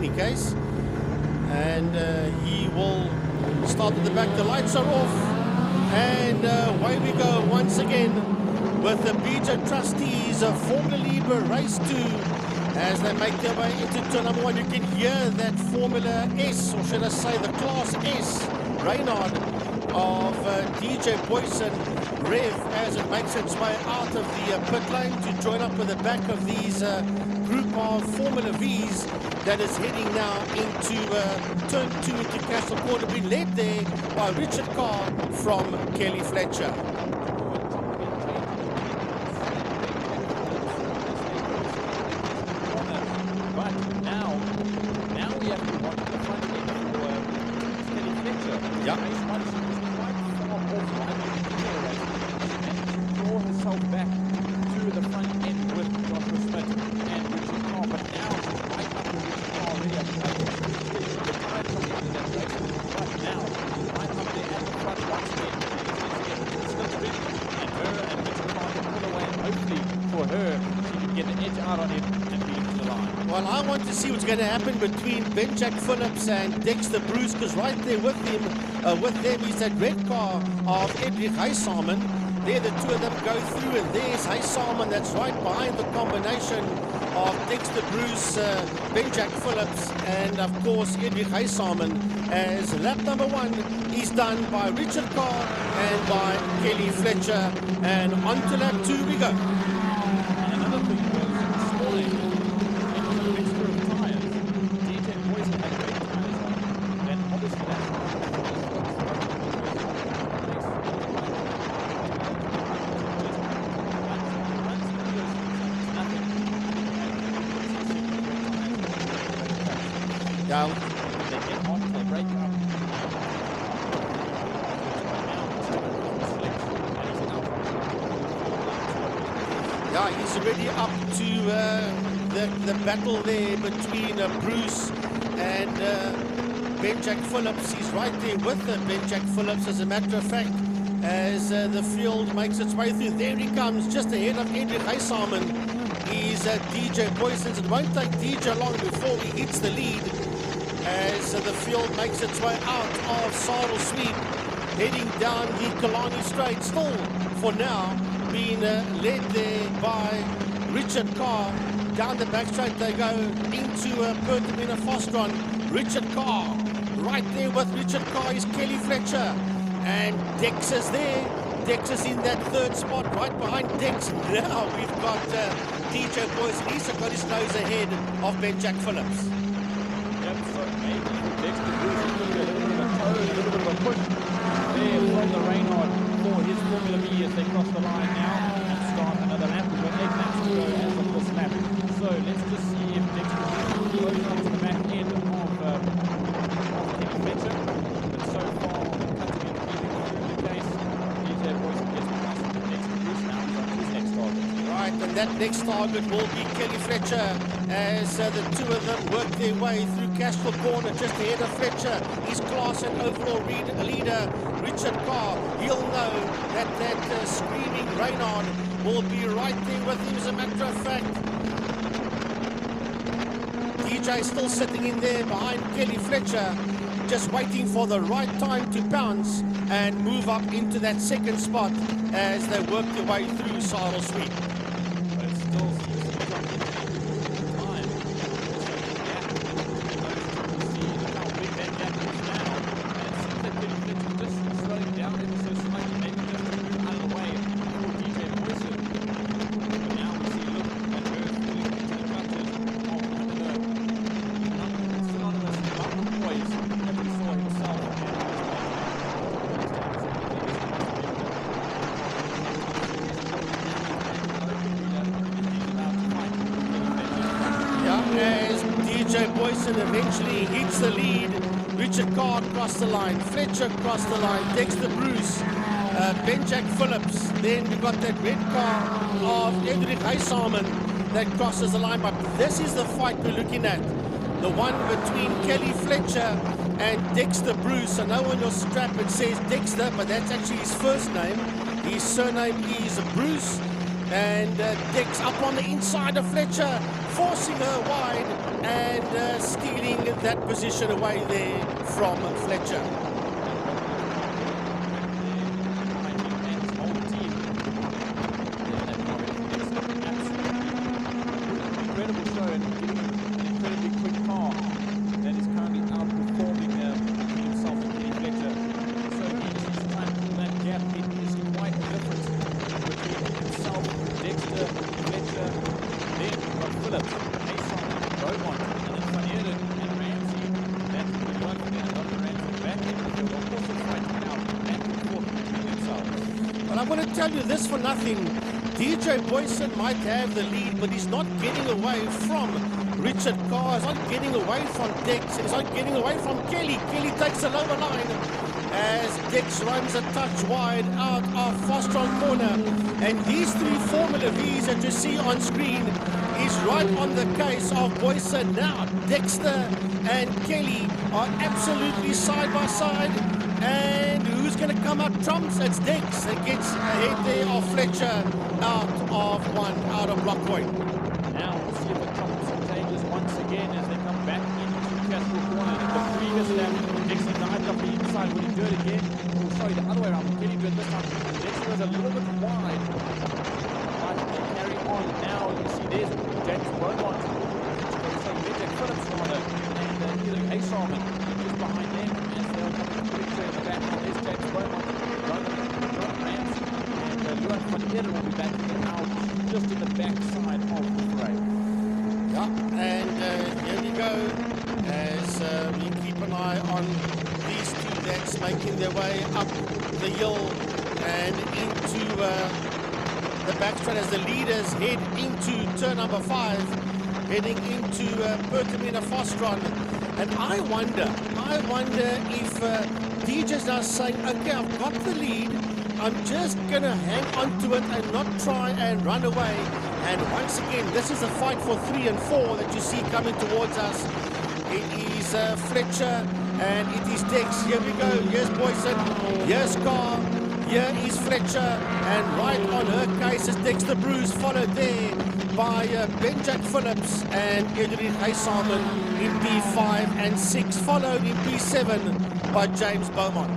any case. And he will start at the back. The lights are off. And away we go once again with the Bejo Trustees Formula Libre Race 2 as they make their way into turn number 1. You can hear that Formula S, or should I say the Class S, Reynard of DJ Boyson Rev as it makes its way out of the pit lane to join up with the back of these group of Formula Vs that is heading now into turn 2 into Castle Corner, being led there by Richard Carr from Kelly Fletcher. But now we have to watch the front end for Kelly Fletcher. Yep. Race 1, she was quite far off and draw herself back to the front end with Joshua Smith and Richard Carr. But now she's right up with Richard Carr already. But now, right up there at the front once again. And her and Richard Carr can pull away, and hopefully for her, she can get an edge out on him and beat him to the line. Well, I want to see what's going to happen between Ben Jack Phillips and Dexter Bruce, because right there with them is that red car of Eudrich Huysamen. There the two of them go through, and there's Huysamen that's right behind the combination of Dexter Bruce, Ben Jack Phillips, and of course Eudrich Huysamen, as lap number 1 is done by Richard Carr and by Kelly Fletcher, and on to lap 2 we go. And another thing was this morning, it was a mixture of tyres. DJ Boyson had big tyres on, and obviously that's Down. they get on, they break up. Yeah, he's already up to the battle there between Bruce and Ben Jack Phillips. He's right there with Ben Jack Phillips, as a matter of fact, as the field makes its way through. There he comes, just ahead of Eudrich Huysamen. He's DJ Boyson. It won't take DJ long before he hits the lead, as the field makes its way out of Saddle Sweep, heading down the Killarney Straight, still for now being led there by Richard Carr. Down the back straight they go into Pertamina Fostron. Richard Carr, right there with Richard Carr is Kelly Fletcher, and Dex is there. Dex is in that third spot, right behind Dex. Now we've got DJ Boyson. He's got his nose ahead of Ben Jack Phillips. So maybe Dexter Bruce is going to get a little bit of a toe, a little bit of a push there from the Reynard for his Formula V as they cross the line now and start another lap. We've got 8 laps to go as of this lap. So let's just see if Dexter Bruce goes onto the back end of Kelly Fletcher. But so far, cutting and keeping through the case, DJ Boyson gets past Dexter Bruce now. He's on his next target. Right, and that next target will be Kelly Fletcher, as the two of them work their way through Castle Corner. Just ahead of Fletcher is class and overall leader Richard Carr. He'll know that screaming Reynard will be right there with him. As a matter of fact, DJ still sitting in there behind Kelly Fletcher, just waiting for the right time to bounce and move up into that second spot as they work their way through Saddle Sweep. But it's still time. As DJ Boyson eventually hits the lead, Richard Carr crossed the line, Fletcher crossed the line, Dexter Bruce, Ben Jack Phillips. Then we've got that red car of Eudrich Huysamen that crosses the line. But this is the fight we're looking at, the one between Kelly Fletcher and Dexter Bruce. I know on your strap it says Dexter, but that's actually his first name. His surname is Bruce. And Dex up on the inside of Fletcher, forcing her wide. and stealing that position away there from Fletcher. I'm going to tell you this for nothing. DJ Boyson might have the lead, but he's not getting away from Richard Carr. He's not getting away from Dex. He's not getting away from Kelly. Kelly takes the lower line as Dex runs a touch wide out of Fostron corner. And these three Formula Vs that you see on screen is right on the case of Boyson. Now Dexter and Kelly are absolutely side by side. And who's going to come out trumps? It's Dex that gets ahead there of Fletcher out of block point. Now we'll see if the trumps changes once again as they come back into Castle corner. The previous lap, Dixon dived up the inside. Will he do it again? Oh, sorry, the other way around. Kelly do it this time. Dixon was a little bit wide. But they carry on. Now you see there's James Beaumont. So Eudrich Phillips rather. And Eudrich Huysamen just behind them. In the back, there's James Beaumont, John Ramsey, and Luan van Eder will be back in the now, just in the back side of the fray. Yeah, and here we go, as we keep an eye on these two decks making their way up the hill and into the backstraight as the leaders head into turn number 5, heading into Pertamina Fostron. And I wonder if DJ's now saying, okay, I've got the lead, I'm just going to hang on to it and not try and run away. And once again, this is a fight for 3 and 4 that you see coming towards us. It is Fletcher and it is Dex. Here we go. Here's Boyson. Here's Carr. Here is Fletcher. And right on her case is Dexter Bruce, followed there by Benjack Phillips and Eudrich Huysamen in P5 and 6, followed in P7 by James Beaumont.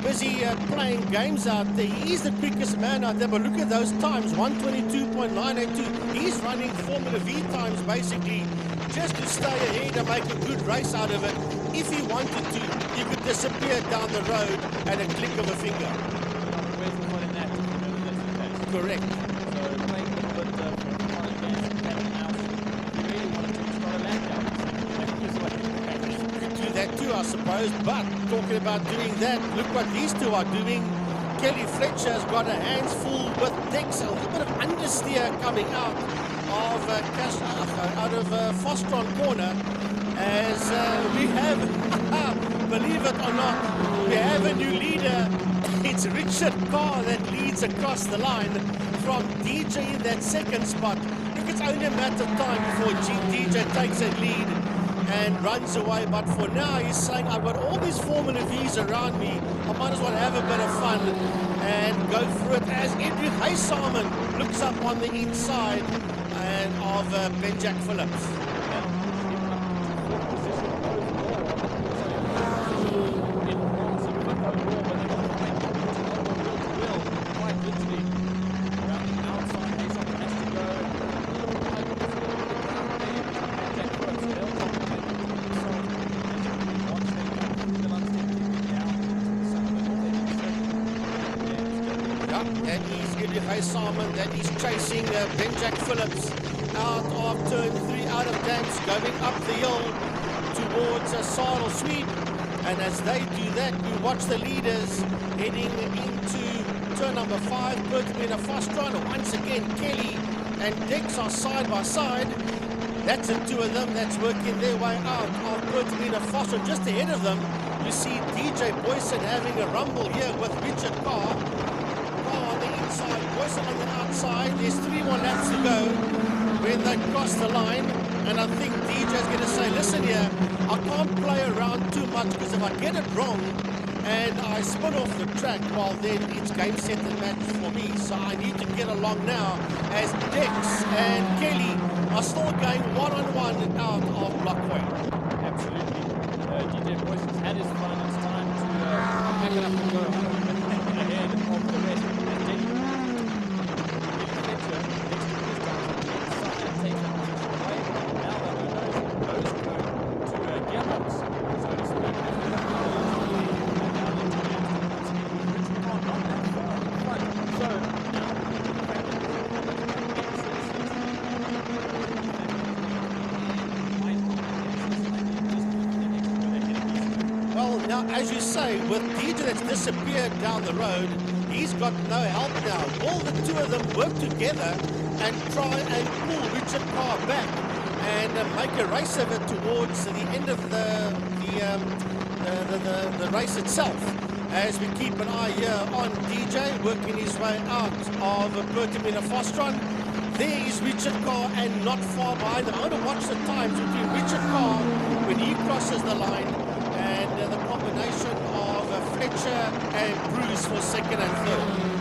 Busy playing games out there. He's the quickest man out there, but look at those times, 122.982. He's running Formula V times basically just to stay ahead and make a good race out of it. If he wanted to, he could disappear down the road at a click of a finger. Correct. So playing a little bit against cat and mouse, he really wanted to start a lap down. Could do that too, I suppose, but talking about doing that, look what these two are doing. Kelly Fletcher's got her hands full with Dex, a little bit of understeer coming out of Fostron corner, as we have, believe it or not, we have a new leader. It's Richard Carr that leads across the line from DJ in that second spot. Look, it's only a matter of time before DJ takes that lead and runs away, but for now he's saying, I've got all these Formula Vs around me, I might as well have a bit of fun and go through it, as Eudrich Huysamen looks up on the inside and of Benjack Phillips. Huysamen that is chasing Benjack Phillips out of turn 3 out of dams, going up the hill towards Sarl Sweet. And as they do that, we watch the leaders heading into turn number 5, Pertamina Fostron. Once again, Kelly and Dex are side by side. That's the two of them that's working their way out of Bertamina Foster. Just ahead of them, you see DJ Boyson having a rumble here with Richard Carr. Carr on the inside, Boyson on the outside. There's 3 more laps to go when they cross the line. And I think DJ's going to say, listen here, I can't play around too much because if I get it wrong and I spin off the track, well then it's game, set and match for me. So I need to get along now as Dex and Kelly are still going one-on-one out of Blockway. Absolutely. DJ Boyson's had his fun. It's time to pack it up and go home ahead of the rest. And Denny Fletcher next to his down on the inside and takes that position away. Now that those go to gearbox, so to speak. And now the Richard Carr not that far in front. So now Well, now, as you say, with DJ that's disappeared down the road, he's got no help now. All the two of them work together and try and pull Richard Carr back and make a race of it towards the end of the race itself. As we keep an eye here on DJ, working his way out of Bertamina Fostron. There is Richard Carr and not far behind him. I want to watch the times between Richard Carr when he crosses the line and the combination of Fletcher and Bruce for second and third.